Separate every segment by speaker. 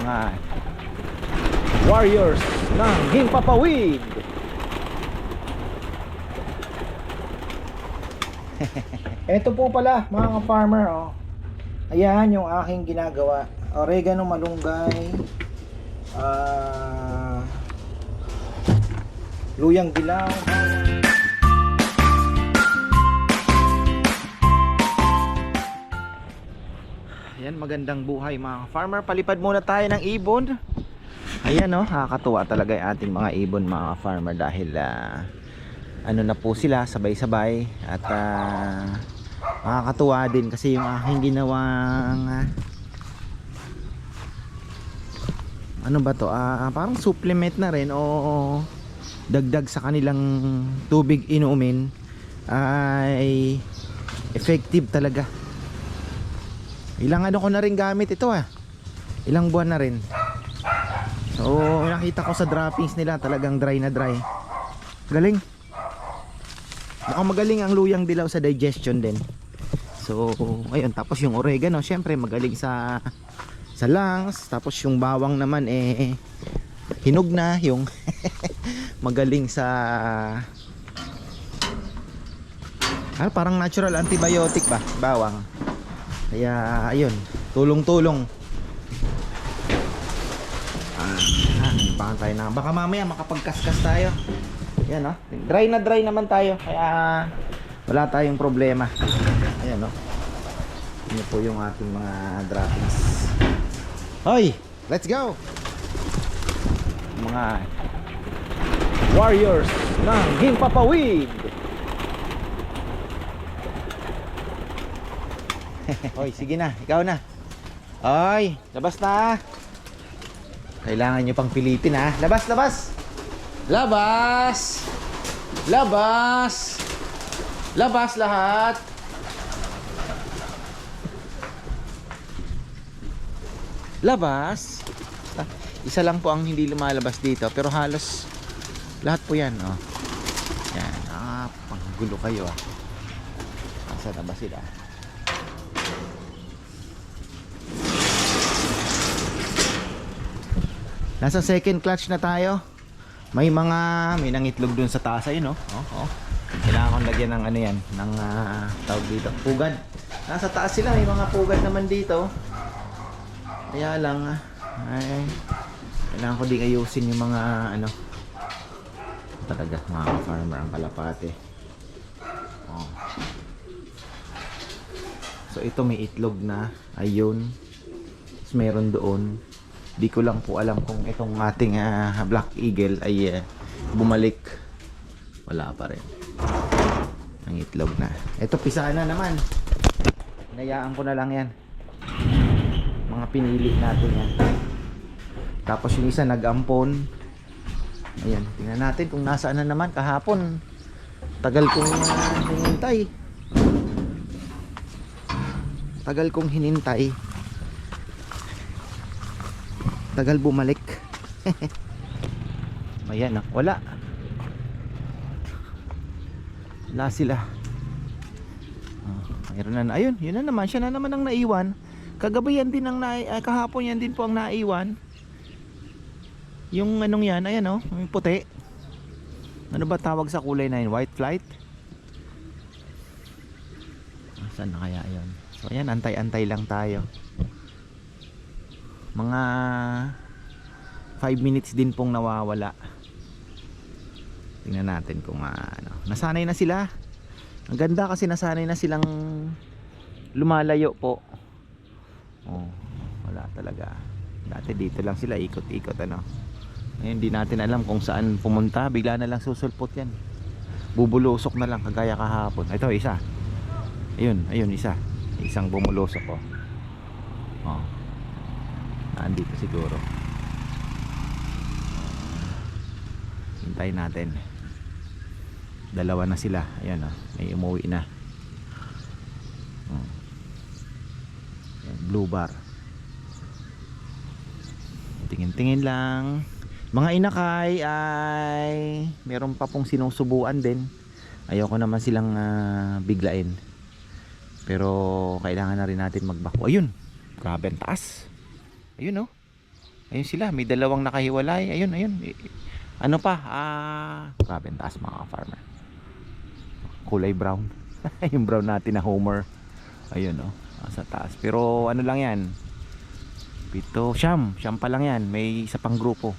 Speaker 1: mga warriors ng Himpapawid. Ito po pala mga farmer, oh. Ayan yung aking ginagawa. Oregano, malunggay, luyang dilaw. Ayan, magandang buhay mga farmer. Palipad muna tayo ng ibon. Ayan, oh, nakakatuwa talaga yung ating mga ibon mga farmer dahil ano na po sila, sabay-sabay. At nakakatuwa din kasi yung aking ginawang ano ba to, parang supplement na rin o dagdag sa kanilang tubig inumin ay effective talaga. Ilang ano ko na rin gamit ito, ilang buwan na rin. So nakita ko sa droppings nila talagang dry na dry. Galing. Mukhang magaling ang luyang dilaw sa digestion din. So ayun, tapos yung oregano syempre magaling sa lungs. Tapos yung bawang naman hinog na. Yung magaling sa parang natural antibiotic ba, bawang. Kaya ayun, tulong-tulong. Baka tayo na, baka mamaya makapagkaskas tayo. Ayan, oh. Dry na dry naman tayo. Kaya wala tayong problema. Ayan, oh. Ano po yung ating mga droppings. Hoy, let's go. Mga warriors ng Himpapawid. Hoy, sige na, ikaw na. Hoy, labas na. Kailangan nyo pang pilitin, ha. Labas, labas. Labas. Labas. Labas lahat. Labas. Isa lang po ang hindi lumalabas dito, pero halos lahat po yan, oh. Yan, panggulo kayo, Asa na ba sila? Nasa second clutch na tayo. May nangitlog dun sa taas, ayun, oh. Kailangan kong lagyan ng ano yan, ng tawag dito, pugad. Nasa taas sila, may mga pugad naman dito. Kaya lang kailangan ko ding ayusin yung mga ano. Talaga mga farmer ang kalapate. Oh. So ito may itlog na, ayun. Tapos meron doon. Di ko lang po alam kung itong ating Black Eagle ay bumalik. Wala pa rin. Ang itlog na. Ito pisa na naman. Hinayaan ko na lang yan. Mga pinili natin yan. Tapos yung isa nag-ampon. Ayan, tingnan natin kung nasaan na naman. Kahapon tagal kong hinintay. Tagal kong hinintay. Tagal bumalik. Ayan, wala. Wala sila. Mayroon na. Ayun, yun na naman. Siya na naman ang naiwan. Kagabi yan din ang kahapon yan din po ang naiwan. Yung anong yan, ayan, yung puti. Ano ba tawag sa kulay na yun? White flight? Saan na kaya yun? So ayan, antay-antay lang tayo. Mga 5 minutes din pong nawawala. Tingnan natin kung nasanay na sila. Ang ganda kasi nasanay na silang lumalayo po. Oh, wala talaga. Dati dito lang sila ikot-ikot Ngayon di natin alam kung saan pumunta. Bigla na lang susulpot yan. Bubulusok na lang kagaya kahapon. Ito isa. Ayun isa. Isang bumulusok ko. Oh. Andito siguro. Hintayin natin. Dalawa na sila. Ayan, may umuwi na. Ayan, blue bar. Tingin-tingin lang. Mga inakay ay meron pa pong sinusubuan din. Ayoko naman silang biglain. Pero kailangan na rin natin magbako. Ayun, grabe ang taas. Ayun, Ayun sila, may dalawang nakahiwalay. Ayun, ayun. Ano pa? Grabe ang taas mga farmer. Kulay brown. Yung brown natin na Homer. Ayun oh, sa taas. Pero ano lang yan? Siyam pa lang yan. May isa pang grupo.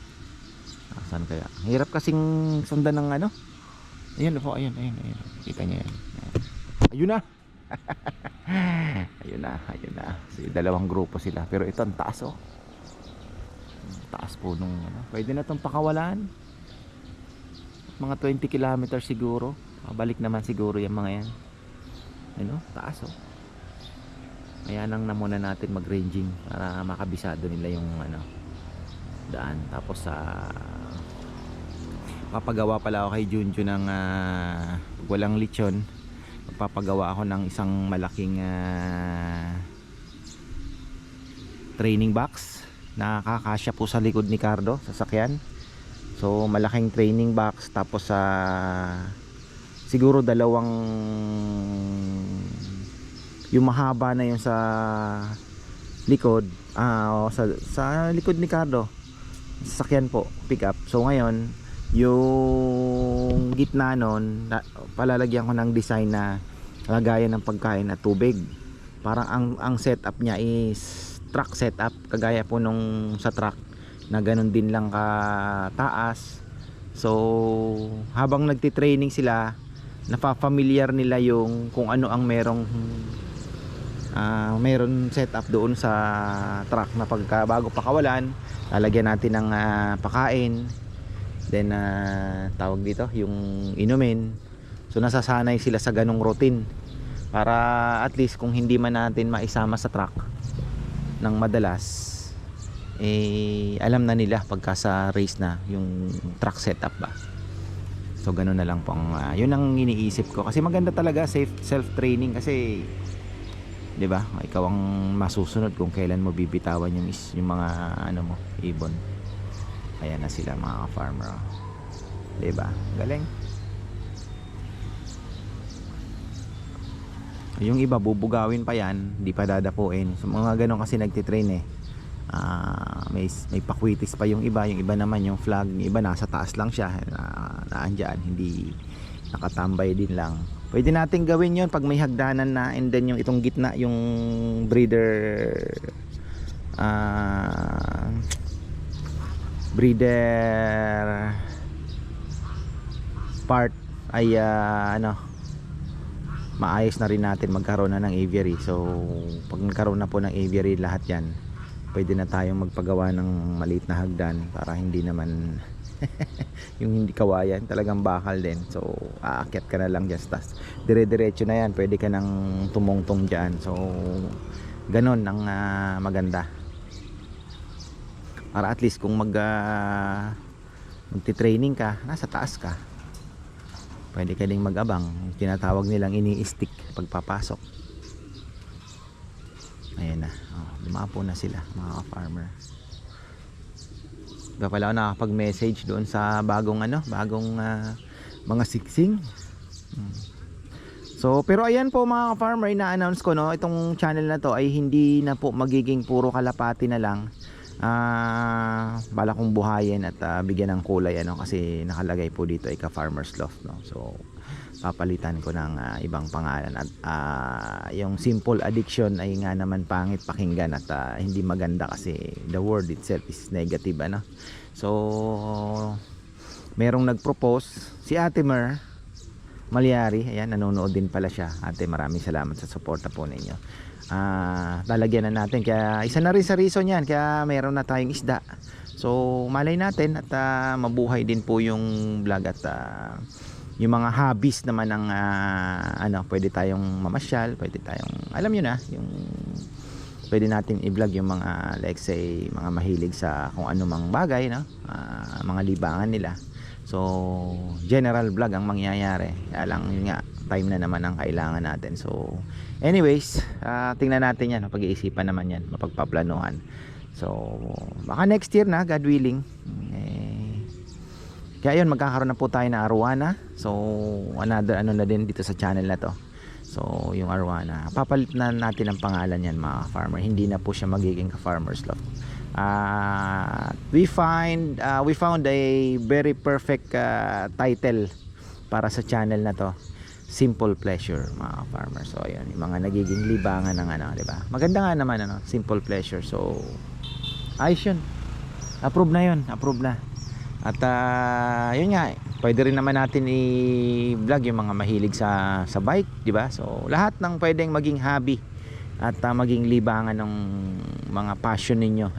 Speaker 1: Saan kaya? Hirap kasing sundan ng ano. Ayun po, ayun. Kita niyo yan. Ayun na. ayun na. So, dalawang grupo sila. Pero ito ang taas oh. Taas po nung ano. Pwede na itong pakawalan. Mga 20 kilometers siguro. Balik naman siguro yung mga yan. Ano? Taas oh. Kaya nang na muna natin mag-ranging para makabisado nila yung ano, daan. Tapos papagawa pala ako kay Junjun ng walang lechon. Papagawa ako ng isang malaking training box na kakasya po sa likod ni Cardo, sasakyan. So malaking training box, tapos siguro dalawang, yung mahaba na yung sa likod, sa likod ni Cardo, sasakyan po, pick up. So ngayon yung gitna nun, palalagyan ko ng design na lagayan ng pagkain at tubig. Parang ang setup niya is truck setup, kagaya po nung sa truck na ganun din lang kataas. So habang nagtitraining sila, napafamiliar nila yung kung ano ang meron setup doon sa truck, na bago pakawalan lalagyan natin ng pakain, then tawag dito yung inumin. So nasasanay sila sa ganung routine para at least kung hindi man natin maisama sa truck ng madalas, alam na nila pagka sa race na yung truck setup ba. So ganun na lang po yun ang iniisip ko, kasi maganda talaga self training, kasi 'di ba ikaw ang masusunod kung kailan mo bibitawan yung mga ano mo, ibon. Ayan na sila mga farmer, 'di ba? Galing. Yung iba bubugawin pa yan, hindi pa dadapuin. So mga ganun kasi nagtitrain may pakwitis pa yung iba naman yung flag, yung iba nasa taas lang siya, naandyan, hindi nakatambay din lang. Pwede natin gawin yon pag may hagdanan na, and then yung itong gitna, yung breeder part ay maayos na rin natin magkaroon na ng aviary. So pag nagkaroon na po ng aviary lahat yan, pwede na tayong magpagawa ng maliit na hagdan para hindi naman yung hindi kawayan, talagang bakal din. So aakyat ka na lang dyan, tas dire-diretso na yan, pwede ka nang tumungtong dyan. So ganon ang maganda, para at least kung magti-training ka, nasa taas ka, pwede ka ding mag-abang, tinatawag nilang ini-stick pagpapasok. Ayan na, lumapo na sila mga farmer. Ba pala ako nakapag-message doon sa bagong mga siksing. So pero ayan po mga farmer, ina-announce ko itong channel na to ay hindi na po magiging puro kalapati na lang. Bala kong buhayin at bigyan ng kulay kasi nakalagay po dito ay Ka-Farmers Loft, so papalitan ko ng ibang pangalan, at yung simple addiction ay nga naman pangit pakinggan at hindi maganda, kasi the word itself is negative So merong nagpropose, si Ate Mer Malyari, ayan, nanonood din pala siya. Ate, maraming salamat sa suporta po ninyo. Lalagyan na natin, kaya isa na rin sa reason yan kaya meron na tayong isda. So malay natin at mabuhay din po yung vlog, at yung mga hobbies naman ng pwede tayong mamasyal, pwede tayong, alam nyo na, yung pwede natin i-vlog yung mga, let's say, mga mahilig sa kung ano mang bagay, mga libangan nila. So general vlog ang mangyayari, kaya lang yun nga, time na naman ang kailangan natin. So anyways, tingnan natin yan, pag-iisipan naman yan, mapagpaplanuhan. So baka next year na, God willing. Kaya yun, magkakaroon na po tayo na arowana. So another na din dito sa channel na to. So yung arwana, papalit na natin ang pangalan yan mga farmer. Hindi na po siya magiging Ka-Farmer's Love. We found a very perfect title para sa channel na to. Simple Pleasure mga farmer. So ayun, yung mga nagiging libangan ng ano, 'di ba? Maganda nga naman ano, Simple Pleasure. So ayos yun. Approve na yun, approve na. At yun nga, pwede rin naman natin i-vlog yung mga mahilig sa bike, di ba? So lahat ng pwedeng maging hobby at maging libangan ng mga passion ninyo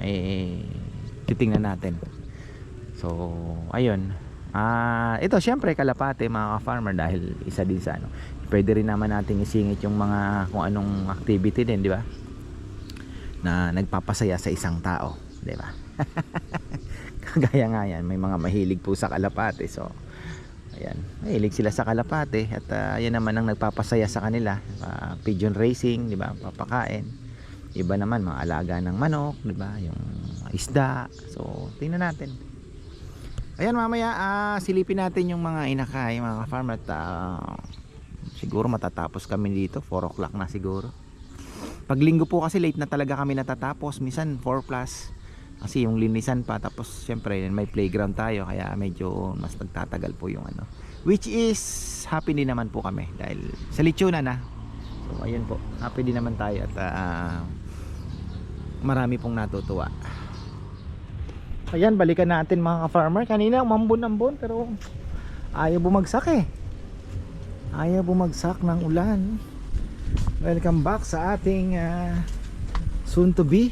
Speaker 1: titingnan natin. So ayun. Ito syempre kalapate mga ka-farmer, dahil isa din sa ano. Pwede rin naman natin isingit yung mga kung anong activity din, di ba? Na nagpapasaya sa isang tao, di ba? Kagaya nga yan, may mga mahilig po sa kalapate. So ayan, mahilig sila sa kalapate at yan naman ang nagpapasaya sa kanila. Pigeon racing, di ba? Papakain. Iba naman mga alaga ng manok, di ba? Yung isda. So tingnan natin. Ayan, mamaya silipin natin yung mga inakay mga ka-farmer at siguro matatapos kami dito 4 o'clock na siguro. Pag linggo po kasi late na talaga kami natatapos, minsan 4 plus. Kasi yung linisan pa, tapos syempre may playground tayo, kaya medyo mas nagtatagal po yung ano, which is happy din naman po kami dahil sa lechonan na. So ayun po, happy din naman tayo at marami pong natutuwa. Ayan, balikan natin mga ka-farmer. Kanina umambon-ambon pero ayaw bumagsak ayaw bumagsak ng ulan. Welcome back sa ating soon to be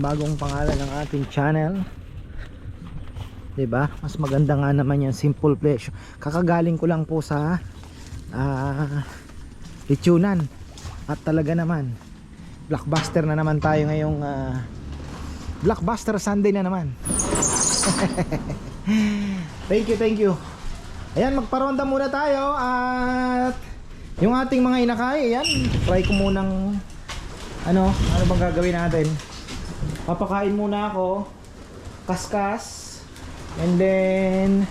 Speaker 1: bagong pangalan ng ating channel, 'di ba? Mas maganda nga naman yung Simple Pleasure. Kakagaling ko lang po sa lechonan at talaga naman blockbuster na naman tayo ngayong blockbuster Sunday na naman. Thank you. Ayan, magparonda muna tayo at yung ating mga inakay, ayan, try ko munang ano bang gagawin natin. Papakain muna ako kaskas and then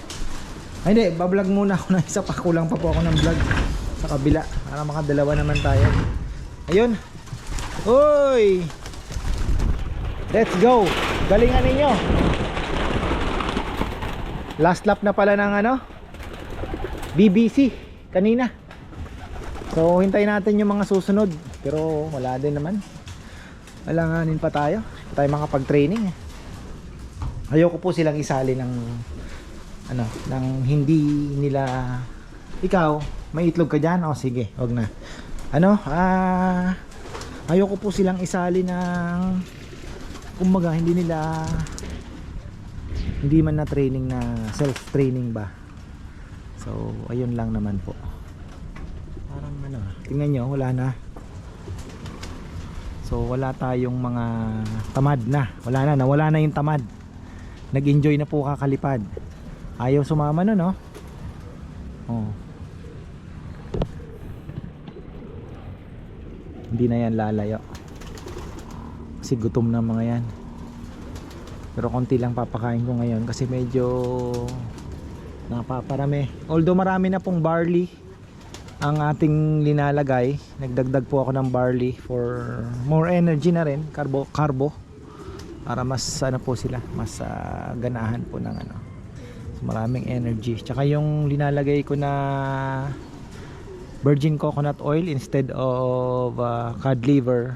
Speaker 1: hindi, bablog muna ako ng isa pa, kulang pa po ako ng vlog sa kabila para makadalawa naman tayo. Ayun, uy, let's go, galingan ninyo. Last lap na pala ng ano BBC kanina, so hintayin natin yung mga susunod pero wala din naman, alanganin pa tayo makapag-training. Ayoko po silang isali ng ano, ng hindi nila. Ikaw, may itlog ka dyan? O sige, wag na. Ano, ayoko po silang isali ng kumbaga hindi man na training, na self-training ba. So, ayun lang naman po. Parang ano, tingnan nyo, wala na. So wala tayong mga tamad na. Nawala na yung tamad. Nag-enjoy na po kakalipad. Ayaw sumama no, no? Oh. Hindi na yan lalayo. Kasi gutom na mga yan. Pero konti lang papakain ko ngayon kasi medyo napaparami. Although marami na pong barley ang ating linalagay, nagdagdag po ako ng barley for more energy na rin, carbo para mas ano po sila, mas ganahan po ng ano, so, maraming energy. Tsaka yung linalagay ko na virgin coconut oil instead of cod liver,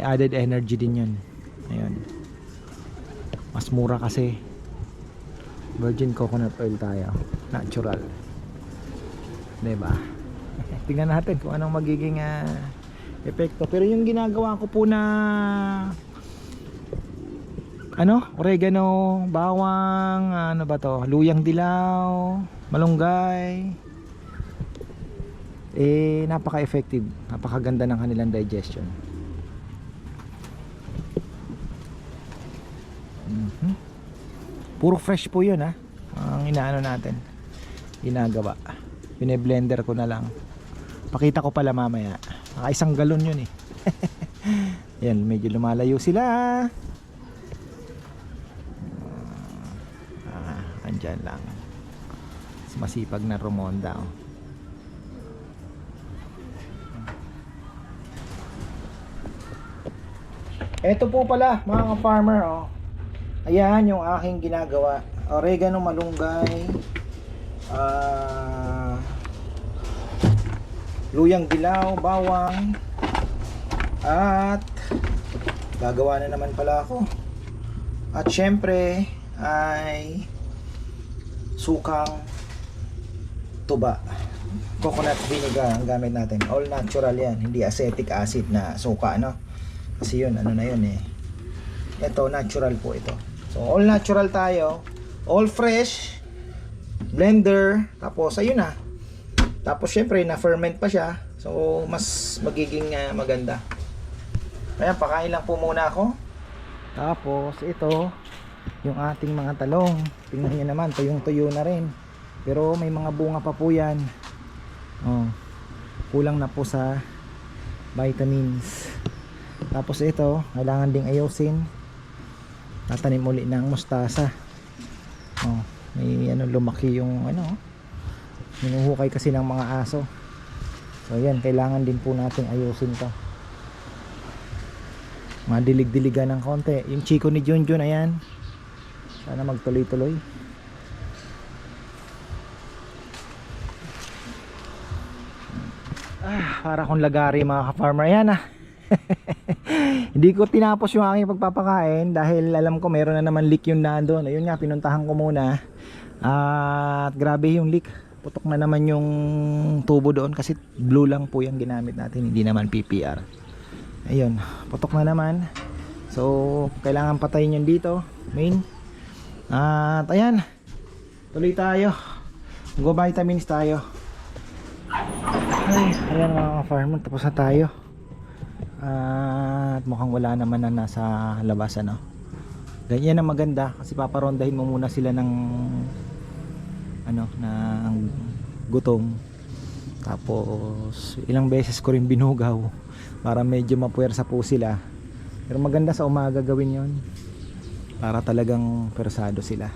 Speaker 1: added energy din yun. Ayun, mas mura kasi virgin coconut oil tayo, natural, diba? Tingnan natin kung anong magiging epekto. Pero yung ginagawa ko po na ano, oregano, bawang, ano ba to, luyang dilaw, malunggay, napaka-effective, napakaganda ng kanilang digestion. Puro fresh po yun ang inaano natin, ginagawa. Bine-blender ko na lang. Pakita ko pala mamaya. Isang galon yun Yan, medyo lumalayo sila. Andyan lang. Masipag na rumonda. Ito po pala mga ka-farmer, oh. Ayan yung aking ginagawa. Oregano, malunggay, luyang dilaw, bawang, at gagawa na naman pala ako. At syempre ay sukang tuba. Coconut vinegar ang gamit natin. All natural yan, hindi acetic acid na suka, no? Kasi yun, ano na yun eh. Ito, natural po ito. So, all natural tayo. All fresh. Blender. Tapos, ayun na. Tapos, syempre, na-ferment pa siya. So, mas magiging maganda. Kaya, pakain lang po muna ako. Tapos, ito, yung ating mga talong. Tingnan nyo naman, tuyong-tuyo na rin. Pero, may mga bunga pa po yan. Oh, kulang na po sa vitamins. Tapos ito, kailangan ding ayusin. Tatanim uli ng mustasa. Oh, may ano, lumaki yung ano, hinuhukay kasi ng mga aso. So yan, kailangan din po natin ayusin to. Madilig-diligan ng konti. Yung chiko ni Junjun, ayan. Sana magtuloy-tuloy. Para akong lagari mga ka-farmer. Ayan ah. Hindi ko tinapos yung aking pagpapakain dahil alam ko meron na naman leak yung nandun. Ayun nga, pinuntahan ko muna. At grabe yung leak. Putok na naman yung tubo doon kasi blue lang po yung ginamit natin, hindi naman PPR. Ayun, putok na naman. So, kailangan patayin yun dito, main. At ayan, tuloy tayo. Go vitamins tayo. Ay, ayan mga farmer, tapos na tayo. At mukhang wala naman na nasa labas, ano. Ganyan ang maganda kasi paparondahin mo muna sila ng ano, ng gutom. Tapos ilang beses ko rin binugaw para medyo mapuwersa po sila. Pero maganda sa umaga gawin 'yon para talagang persado sila.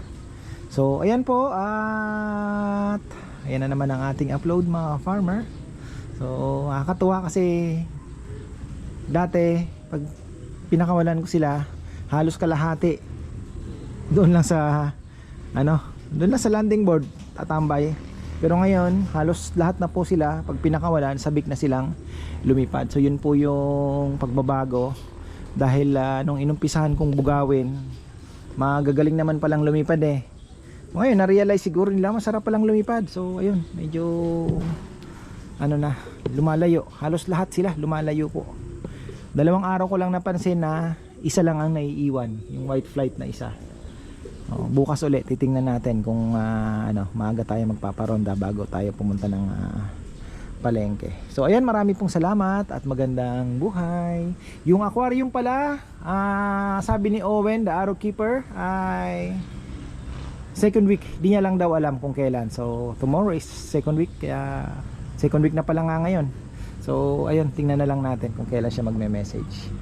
Speaker 1: So ayan po, at ayan na naman ang ating upload mga farmer. So nakakatuwa kasi dati pag pinakawalan ko sila halos kalahati doon lang sa ano, doon lang sa landing board tatambay. Pero ngayon halos lahat na po sila pag pinakawalan sabik na silang lumipad. So yun po yung pagbabago dahil nung inumpisahan kong bugawin magagaling naman palang lumipad eh. Ngayon na-realize siguro nila masarap palang lumipad. So ayun, medyo ano na, lumalayo. Halos lahat sila lumalayo po. 2 araw ko lang napansin na isa lang ang naiiwan, yung white flight na isa. Bukas ulit titingnan natin kung ano, maaga tayo magpaparonda bago tayo pumunta ng palengke. So ayan, marami pong salamat at magandang buhay. Yung aquarium pala, sabi ni Owen, the arrow keeper, ay second week. Di niya lang daw alam kung kailan. So tomorrow is second week, kaya second week na pala nga ngayon. So ayun, tingnan na lang natin kung kailan siya magme-message.